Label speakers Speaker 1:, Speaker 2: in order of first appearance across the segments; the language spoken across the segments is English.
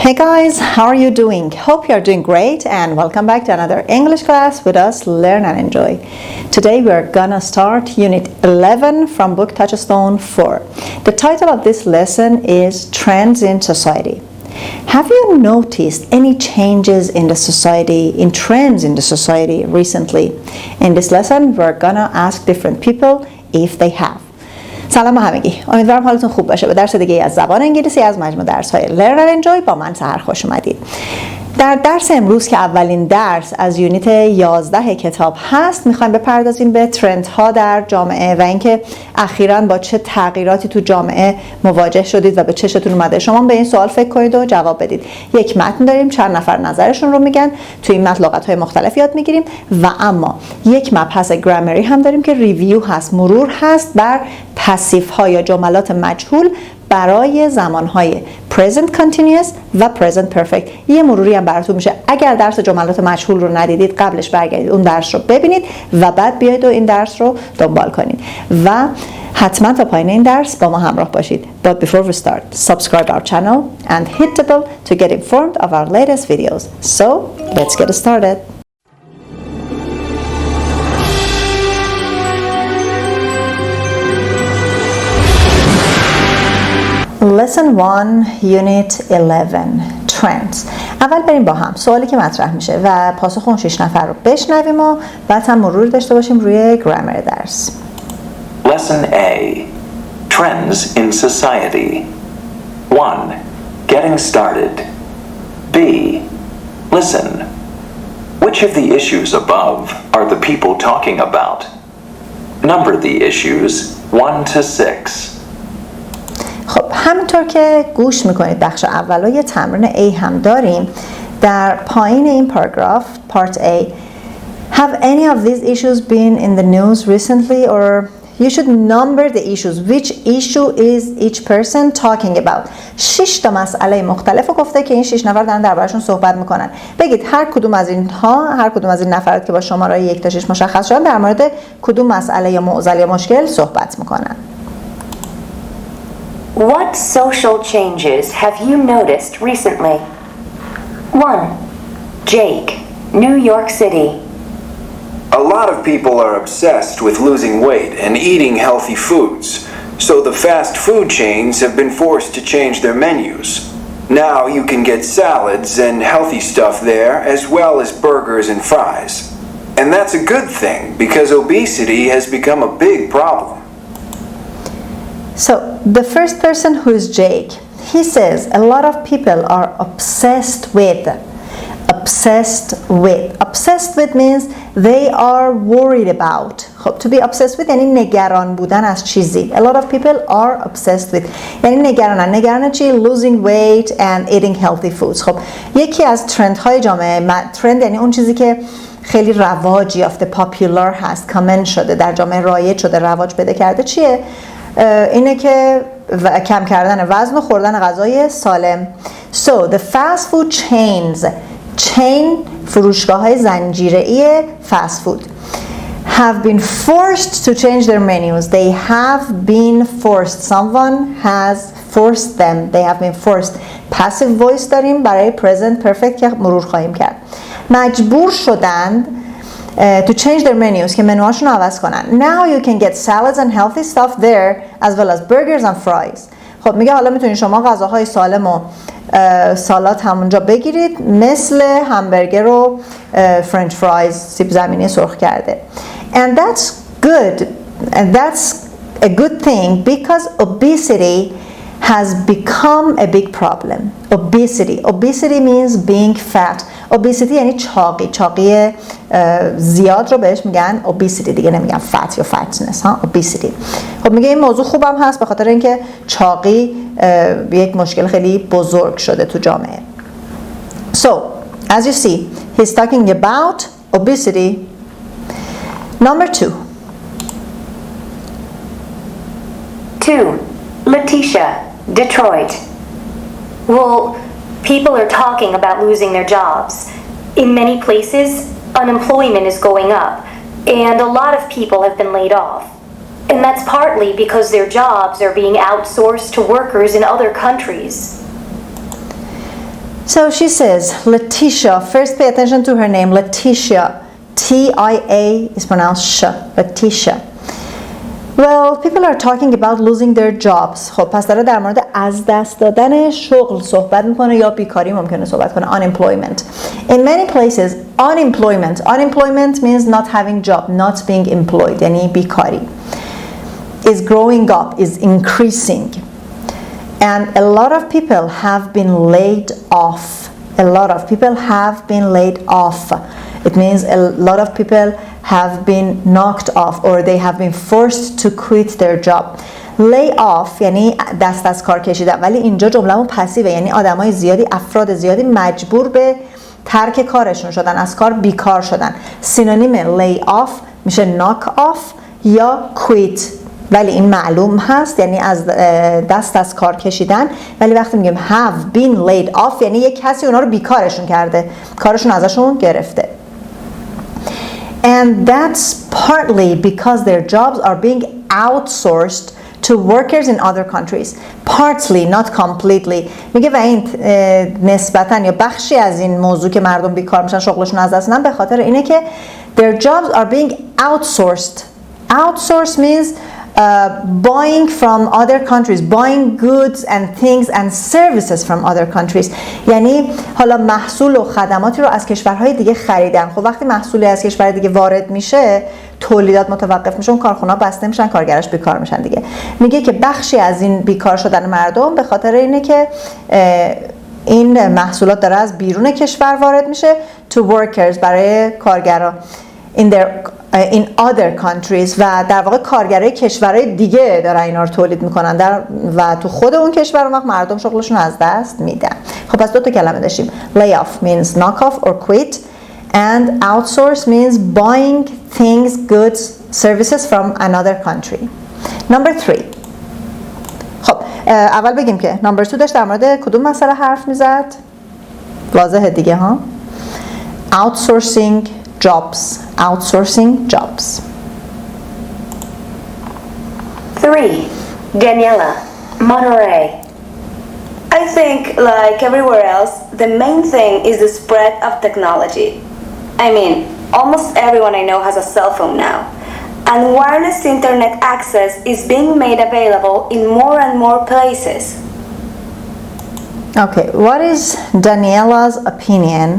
Speaker 1: Hey guys, how are you doing? Hope you're doing great and welcome back to another English class with us, Learn and Enjoy. Today we're gonna start Unit 11 from book Touchstone 4. The title of this lesson is Trends in Society. Have you noticed any changes in the society, in trends in the society recently? In this lesson, we're gonna ask different people if they have. سلام به همگی. امیدوارم حالتون خوب باشه. به درس دیگه از زبان انگلیسی از مجموع درس‌های Learn and Enjoy با من سحر خوش اومدید. در درس امروز که اولین درس از یونیت 11 کتاب هست، میخوایم بپردازیم به ترندها در جامعه و اینکه اخیراً با چه تغییراتی تو جامعه مواجه شدید و به چشتون اومده. شما به این سوال فکر کنید و جواب بدید. یک متن داریم، چند نفر نظرشون رو میگن، تو این متن لغت‌های مختلف یاد میگیریم و اما یک مبحث گرامری هم داریم که ریویو هست، مرور هست بر پسیوها یا جملات مجهول برای زمانهای present continuous و present perfect. یه مروری هم براتون میشه. اگر درس جملات مجهول رو ندیدید قبلش برگردید اون درس رو ببینید و بعد بیاید و این درس رو دنبال کنید و حتما تا پایین این درس با ما همراه باشید. But before we start, subscribe our channel and hit the bell to get informed of our latest videos. So let's get started. Lesson 1, Unit 11, Trends. اول بریم با هم سوالی که مطرح میشه و پاسخ اون 6 نفر رو بشنویم و بعد هم مرور داشته باشیم روی گرامر درس.
Speaker 2: Lesson A, Trends in Society. 1. Getting started. B. Listen. Which of the issues above are the people talking about? Number the issues 1 to 6.
Speaker 1: خب همینطور که گوش میکنید بخش اول یه تمرین A هم داریم. در پایین این پاراگراف Part A, have any of these issues been in the news recently, or you should number the issues. Which issue is each person talking about? 6 تا مسئله مختلف گفته که این 6 نفر دارن دربارشون صحبت میکنن. بگید هر کدوم از اینها، هر کدوم از این نفرات که با شماره 1 تا 6 مشخص شدن در مورد کدوم مسئله یا معضل یا مشکل صحبت میکنن.
Speaker 3: What social changes have you noticed recently? 1. Jake, New York City.
Speaker 4: A lot of people are obsessed with losing weight and eating healthy foods, so the fast food chains have been forced to change their menus. Now you can get salads and healthy stuff there, as well as burgers and fries. And that's a good thing, because obesity has become a big problem.
Speaker 1: So, the first person, who is Jake, he says a lot of people are obsessed with. Obsessed with means they are worried about. خب, to be obsessed with یعنی نگران بودن از چیزی. A lot of people are obsessed with. یعنی نگران چی؟ Losing weight and eating healthy foods. خب, یکی از ترندهای جامعه، ترند یعنی اون چیزی که خیلی رواج یافته، پاپولار هست، کامنت شده، در جامعه رایج شده، رواج پیدا کرده، چیه؟ اینه که کم کردن وزن و خوردن غذای سالم. So the fast food chains, chain فروشگاه های زنجیره‌ای fast food, have been forced to change their menus. They have been forced. Someone has forced them. They have been forced. Passive voice داریم برای present perfect که مرور خواهیم کرد. مجبور شدند to change their menus که منوهاشون رو عوض کنن. Now you can get salads and healthy stuff there as well as burgers and fries. خب میگه حالا میتونید شما غذاهای سالم و سالاد همونجا بگیرید، مثل همبرگر و فرنچ فرایز، سیب زمینی سرخ کرده. And that's good. And that's a good thing because obesity has become a big problem. Obesity means being fat. Obesity یعنی چاقی زیاد رو بهش میگن obesity، دیگه نمیگن fat یا fatness ها، obesity. خب میگه این موضوع خوبم هست به خاطر اینکه چاقی یک مشکل خیلی بزرگ شده تو جامعه. So as you see, he's talking about obesity. Number 2.
Speaker 3: 2. Letitia, Detroit. Well, people are talking about losing their jobs. In many places, unemployment is going up, and a lot of people have been laid off. And that's partly because their jobs are being outsourced to workers in other countries.
Speaker 1: So she says, Letitia, first pay attention to her name, Letitia. T-I-A is pronounced sh, Letitia. Well, people are talking about losing their jobs. خب پس داره در مورد از دست دادن شغل صحبت میکنه یا بیکاری ممکنه صحبت کنه. Unemployment. In many places, unemployment means not having job, not being employed. یعنی بیکاری. Is growing up, is increasing. And a lot of people have been laid off. A lot of people have been laid off. It means a lot of people have been knocked off or they have been forced to quit their job. Lay off یعنی دست از کار کشیدن، ولی اینجا جمله‌مون پسیوه، یعنی آدمای زیادی، افراد زیادی مجبور به ترک کارشون شدن، از کار بیکار شدن. سینونیم lay off میشه knock off یا quit، ولی این معلوم هست یعنی از دست از کار کشیدن. ولی وقتی میگیم have been laid off یعنی یک کسی اونا رو بیکارشون کرده، کارشون ازشون گرفته. And that's partly because their jobs are being outsourced to workers in other countries. Partly, not completely. میگه و این نسبتاً یا بخشی از این موضوع که مردم بیکار میشن، شغلشون از دست میدن، به خاطر اینه که their jobs are being outsourced. Outsourced means buying from other countries, buying goods and things and services from other countries. یعنی حالا محصول و خدماتی رو از کشورهای دیگه خریدن. خب وقتی محصولی از کشور دیگه وارد میشه، تولیدات متوقف میشه، اون کارخونه‌ها بسته میشن، کارگراش بیکار میشن دیگه. میگه که بخشی از این بیکار شدن مردم به خاطر اینه که این محصولات داره از بیرون کشور وارد میشه to workers، برای کارگرا in other countries، و در واقع کارگرای کشورهای دیگه دارن اینا رو تولید میکنن و تو خود اون کشور اون وقت مردم شغلشون از دست میدن. خب پس دو تا کلمه داشتیم. lay off means knock off or quit and outsource means buying things, goods, services from another country. Number 3. خب اول بگیم که number 2 داشت در مورد کدوم مسئله حرف میزد؟ واضحه دیگه ها. outsourcing jobs.
Speaker 3: 3. Daniela, Monterey.
Speaker 5: I think, like everywhere else, the main thing is the spread of technology. I mean, almost everyone I know has a cell phone now. And wireless internet access is being made available in more and more places.
Speaker 1: Okay, what is Daniela's opinion?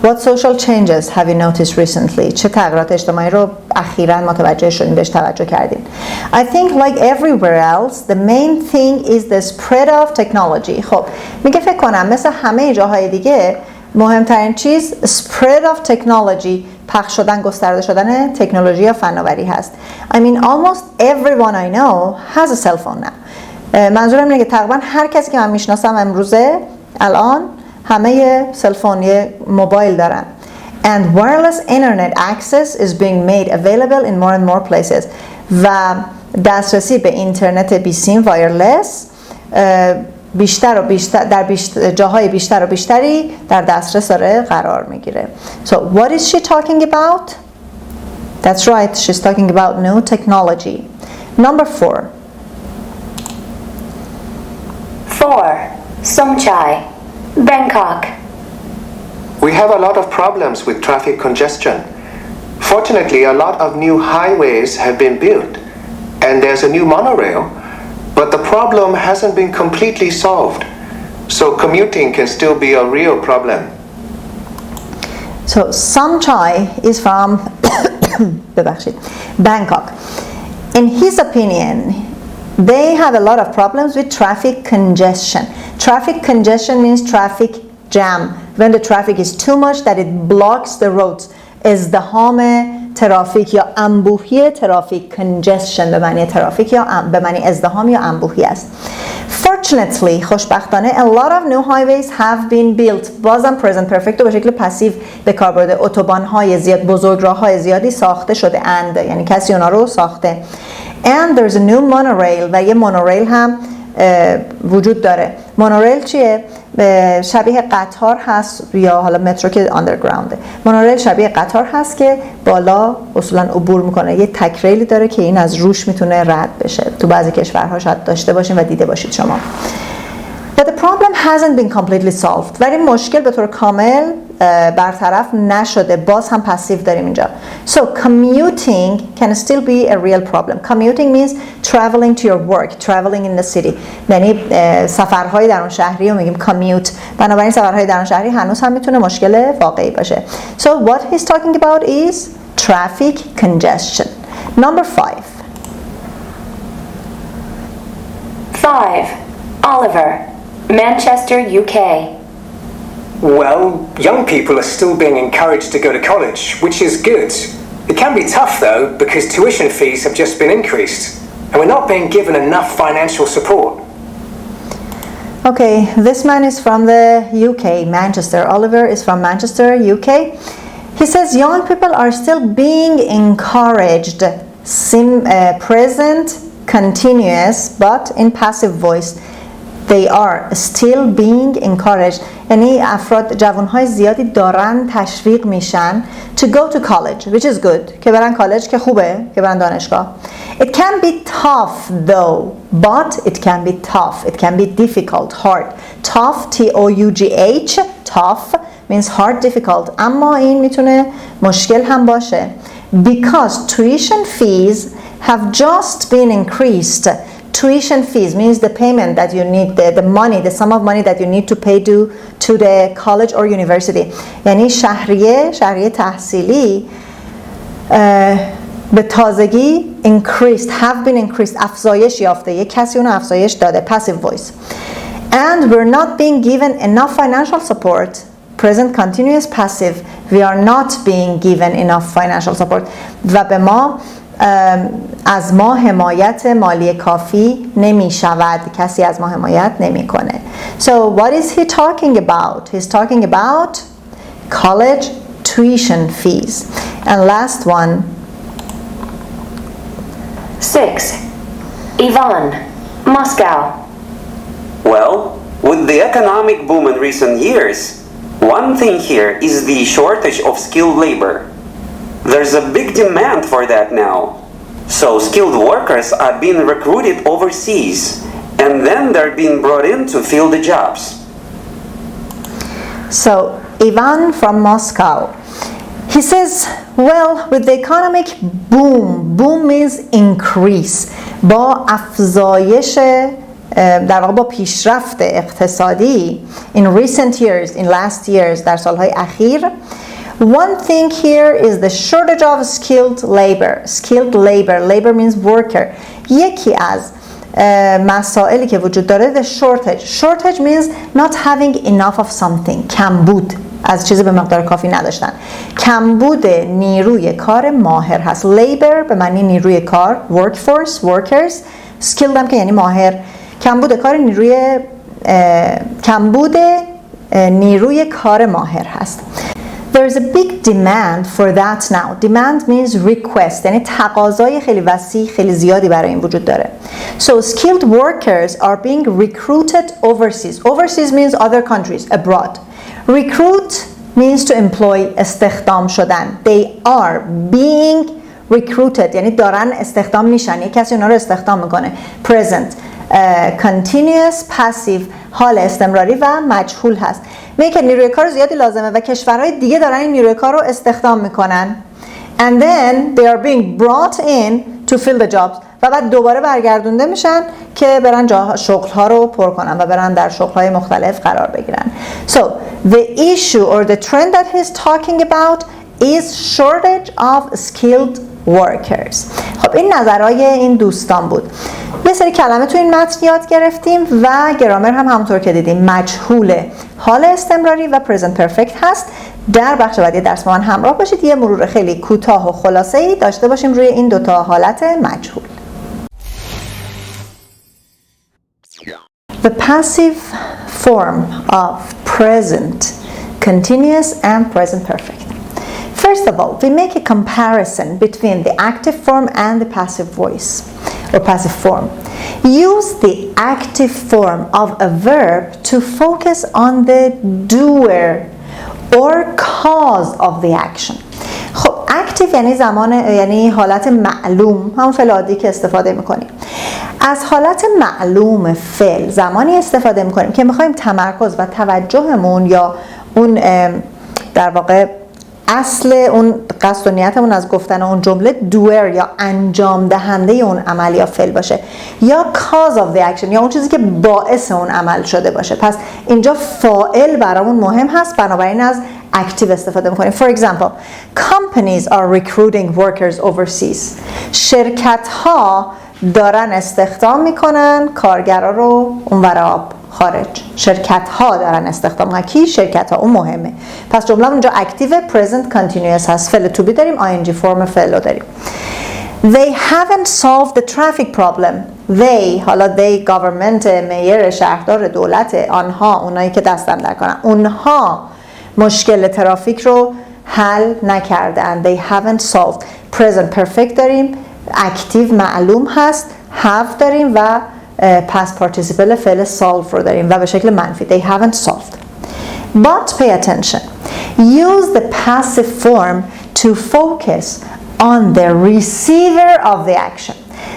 Speaker 1: What social changes have you noticed recently? چه تغییرات اجتماعی رو اخیراً متوجه شدین، بهش توجه کردین؟ I think like everywhere else, the main thing is the spread of technology. خب میگه فکر کنم مثل همه جاهای دیگه مهمترین چیز spread of technology، پخش شدن، گسترده شدن تکنولوژی یا فناوری هست. I mean almost everyone I know has a cell phone now. منظورم اینه که تقریبا هر کسی که من میشناسم امروزه الان همه سلفون یه موبایل دارن. And wireless internet access is being made available in more and more places. و دسترسی به اینترنت بیسیم وایرلس بیشتر و بیشتر در جاهای بیشتر و بیشتری در دسترس داره قرار میگیره. So what is she talking about? That's right, she's talking about new technology. Number 4.
Speaker 3: 4. Somchai, Bangkok.
Speaker 6: We have a lot of problems with traffic congestion. Fortunately, a lot of new highways have been built, and there's a new monorail, but the problem hasn't been completely solved. So commuting can still be a real problem.
Speaker 1: So Somchai is from Bangkok. In his opinion, they have a lot of problems with traffic congestion. Traffic congestion means traffic jam. When the traffic is too much that it blocks the roads. ازدحام ترافیک یا انبوهی ترافیک. congestion به معنی ترافیک یا به معنی ازدحام یا انبوهی است. Fortunately, خوشبختانه a lot of new highways have been built. بازم present perfect رو به شکل پسیو به کار برده. اتوبان‌های زیاد، بزرگراه‌های زیادی ساخته شده اند، یعنی کسی اونا رو ساخته. And there's a new monorail و یه مونوریل هم وجود داره. مونوریل چیه؟ شبیه قطار هست یا حالا مترو که آندرگراونده. مونوریل شبیه قطار هست که بالا اصولا عبور میکنه. یه تکریلی داره که این از روش میتونه رد بشه. تو بعضی کشورها شاید داشته باشین و دیده باشید شما. But the problem hasn't been completely solved. ولی مشکل به طور کامل برطرف نشده. باز هم پسیو داریم اینجا. So commuting can still be a real problem. Commuting means traveling to your work, traveling in the city. یعنی سفرهای درون شهری رو میگیم commute. بنابراین سفرهای درون شهری هنوز هم میتونه مشکل واقعی باشه. So what he's talking about is traffic congestion. Number 5.
Speaker 3: 5. Oliver, Manchester, UK.
Speaker 7: Well, young people are still being encouraged to go to college, which is good. It can be tough though, because tuition fees have just been increased, and we're not being given enough financial support.
Speaker 1: Okay, this man is from the UK, Manchester. Oliver is from Manchester, UK. He says young people are still being encouraged, present, continuous, but in passive voice. They are still being encouraged. یعنی افراد جوانهای زیادی دارن تشویق میشن to go to college, which is good. که برن کالج که خوبه، که برن دانشگاه. It can be tough though, but it can be tough. It can be difficult, hard. Tough, T-O-U-G-H, tough means hard, difficult. اما این میتونه مشکل هم باشه. Because tuition fees have just been increased. Tuition fees means the payment that you need, the money, the sum of money that you need to pay to the college or university. یعنی شهریه تحصیلی به تازگی increased, have been increased, افزایش یافته. یک کسی اون افزایش داده, passive voice. And we're not being given enough financial support. Present continuous passive. We are not being given enough financial support. و به ما از ما حمایت مالی کافی نمی شود. کسی از ما حمایت نمی کنه. So what is he talking about? He's talking about college tuition fees. And last one.
Speaker 3: 6. Ivan, Moscow.
Speaker 8: Well, with the economic boom in recent years, one thing here is the shortage of skilled labor. There's a big demand for that now. So skilled workers are being recruited overseas, and then they're being brought in to fill the jobs.
Speaker 1: So Ivan from Moscow, he says, well, with the economic boom means increase. با افزایش در واقع با پیشرفت اقتصادی in recent years, in last years, در سالهای اخیر. One thing here is the shortage of skilled labor. Skilled labor. Labor means worker. یکی از مسائلی که وجود داره the shortage. Shortage means not having enough of something. کمبود. از چیزی به مقدار کافی نداشتن. کمبود نیروی کار ماهر هست. Labor به معنی نیروی کار. Workforce, workers. Skilled هم که یعنی ماهر. کمبود نیروی کار ماهر هست. There's a big demand for that now. Demand means request. یعنی تقاضای خیلی وسیع، خیلی زیادی برای این وجود داره. So skilled workers are being recruited overseas. Overseas means other countries, abroad. Recruit means to employ, استخدام شدن. They are being recruited. یعنی دارن استخدام میشن. یک کسی اونا رو استخدام میکنه. Present. Continuous passive حال استمراری و مجهول هست. میگه که نیروی کار زیادی لازمه و کشورهای دیگه دارن این نیروی کار رو استخدام میکنن. And then they are being brought in to fill the jobs. و بعد دوباره برگردونده میشن که برن شغلها رو پر کنن و برن در شغلهای مختلف قرار بگیرن. So the issue or the trend that he's talking about is shortage of skilled workers. خب این نظرهای این دوستان بود. یه سری کلمه تو این متن یاد گرفتیم و گرامر هم همونطور که دیدیم مجهوله، حال استمراری و present perfect هست. در بخش بعدی درس با من همراه باشید. یه مرور خیلی کوتاه و خلاصه‌ای داشته باشیم روی این دوتا حالت مجهول. The passive form of present continuous and present perfect. First of all, we make a comparison between the active form and the passive voice or passive form. Use the active form of a verb to focus on the doer or cause of the action. خب active یعنی حالت معلوم، همون فعل عادی که استفاده میکنیم. از حالت معلوم فعل زمانی استفاده میکنیم که میخوایم تمرکز و توجهمون یا اون در واقع اصل اون قصد و نیتمون از گفتن اون جمله دوئر یا انجام دهنده اون عمل یا فعل باشه یا cause of the action یا اون چیزی که باعث اون عمل شده باشه. پس اینجا فاعل برامون مهم هست، بنابراین از active استفاده میکنیم. For example, companies are recruiting workers overseas. شرکت ها دارن استخدام میکنن کارگرا رو اونور آب خارج. شرکت ها دارن استخدام میکنن. کی؟ شرکت ها. اون مهمه. پس جمله اونجا اکتیو present continuous هست. فعل to be داریم، ing فرم فعل رو داریم. They haven't solved the traffic problem. They، حالا they government، میر، شهردار، دولت، آنها، اونایی که دستم در کارن، اونها مشکل ترافیک رو حل نکردن. They haven't solved. Present perfect داریم، اکتیو معلوم هست، have داریم و past participle فعل solve رو داریم و به شکل منفی. They haven't solved. But pay attention. Use the passive form to focus on the receiver of the action.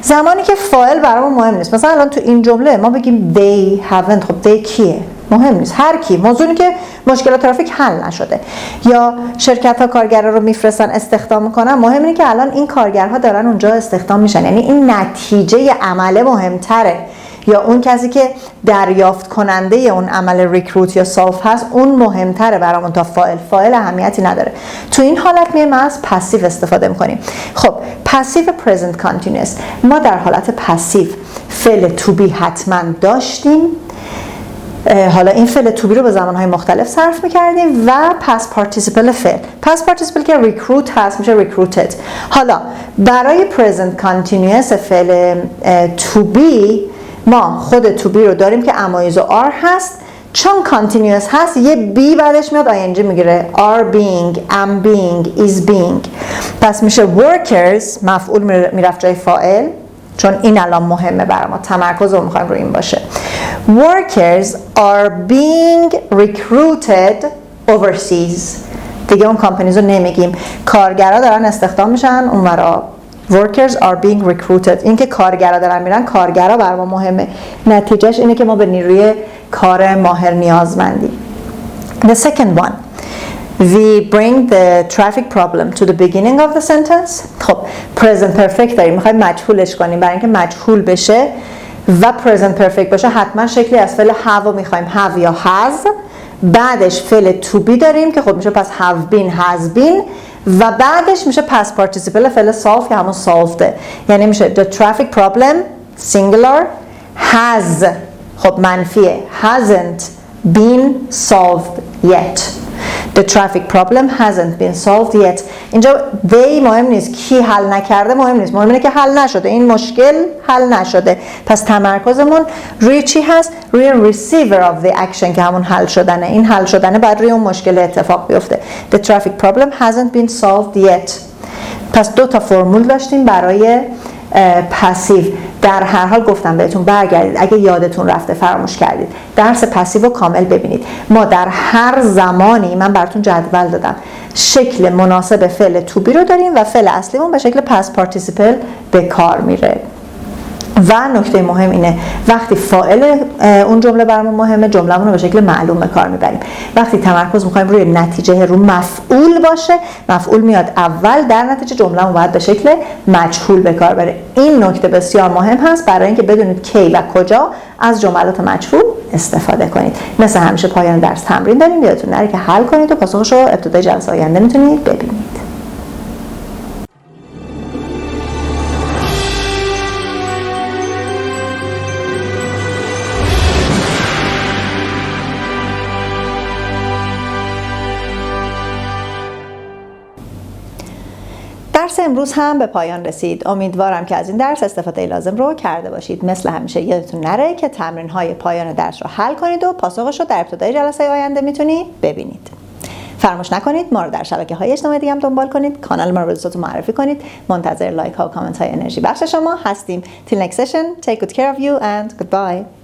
Speaker 1: زمانی که فاعل برامون مهم نیست، مثلا الان تو این جمله ما بگیم they haven't، خب they کیه؟ مهم نیست، هر کی، موضوعی که مشکل ترافیک حل نشده. یا شرکت ها کارگرها رو میفرستن استخدام میکنن، مهم اینه که الان این کارگرها دارن اونجا استخدام میشن، یعنی این نتیجه عمله مهمتره یا اون کسی که دریافت کننده اون عمل ریکروت یا سالف هست اون مهمتره برامون تا فاعل. فاعل اهمیتی نداره. تو این حالت میایم از پسیو استفاده میکنیم. خب پسیو پرزنت کانتینیوس، ما در حالت پسیو فعل تو بی حتما داشتیم. حالا این فعل تو بی رو به زمانهای مختلف صرف میکردیم و پس پارتیسیپل فعل. پس پارتیسیپل که ریکروت هست میشه ریکروتد. حالا برای پرزنت کانتینیوس فعل تو بی ما خود تو بی رو داریم که امایز و آر هست، چون کانتینیوس هست یه بی بعدش میاد آی ان جی میگیره. are being، am being، is being. پس میشه workers، مفعول میرفت جای فاعل، چون این الان مهمه برای ما، تمرکز رو میخوایم رو این باشه. Workers are being recruited overseas. دیگه اون کامپنیز رو نمیگیم. کارگرها دارن استخدام میشن اونورا. Workers are being recruited. این که کارگرها دارن میرن، کارگرها برای ما مهمه. نتیجهش اینه که ما به نیروی کار ماهر نیازمندیم. The second one. We bring the traffic problem to the beginning of the sentence. خب present perfect داریم، میخوایم مجهولش کنیم. برای اینکه مجهول بشه و present perfect باشه حتما شکلی از فعل have رو میخوایم، have یا has. بعدش فعل to be داریم که خب میشه پس have been، has been و بعدش میشه past participle فعل solve که همون solved. یعنی میشه the traffic problem singular has، خب منفیه، hasn't been solved yet. The traffic problem hasn't been solved yet. اینجا they مهم نیست، کی حل نکرده مهم نیست، مهم اینه که حل نشده، این مشکل حل نشده. پس تمرکزمون روی چی هست؟ روی receiver of the action که همون حل شدنه. این حل شدنه بعد روی اون مشکل اتفاق بیفته. The traffic problem hasn't been solved yet. پس دو تا فرمول داشتیم برای پسیو. در هر حال گفتم بهتون برگردید اگه یادتون رفته فراموش کردید درس پسیو رو کامل ببینید. ما در هر زمانی، من براتون جدول دادم، شکل مناسب فعل تو بی رو داریم و فعل اصلیمون به شکل پست پارتیسیپل به کار میره. و نکته مهم اینه وقتی فاعل اون جمله برامون مهمه، جمله‌مون رو به شکل معلوم به کار میبریم. وقتی تمرکز می‌خوایم روی نتیجه، رو مفعول باشه، مفعول میاد اول، در نتیجه جمله‌مون باید به شکل مجهول به کار بره. این نکته بسیار مهم هست برای اینکه بدونید کی و کجا از جملات مجهول استفاده کنید. مثل همیشه پایان درس تمرین داریم، یادتون نره که حل کنید و پاسخش رو ابتدای جلسه آینده میتونید ببینید. درس امروز هم به پایان رسید. امیدوارم که از این درس استفاده لازم رو کرده باشید. مثل همیشه یادتون نره که تمرین‌های پایان درس رو حل کنید و پاسخش رو در ابتدای جلسه آینده میتونید ببینید. فراموش نکنید ما رو در شبکه‌های اجتماعی دیگه هم دنبال کنید. کانال ما رو به دوستاتون معرفی کنید. منتظر لایک ها و کامنت های انرژی بخش شما هستیم. Till next session, take good care of you and goodbye.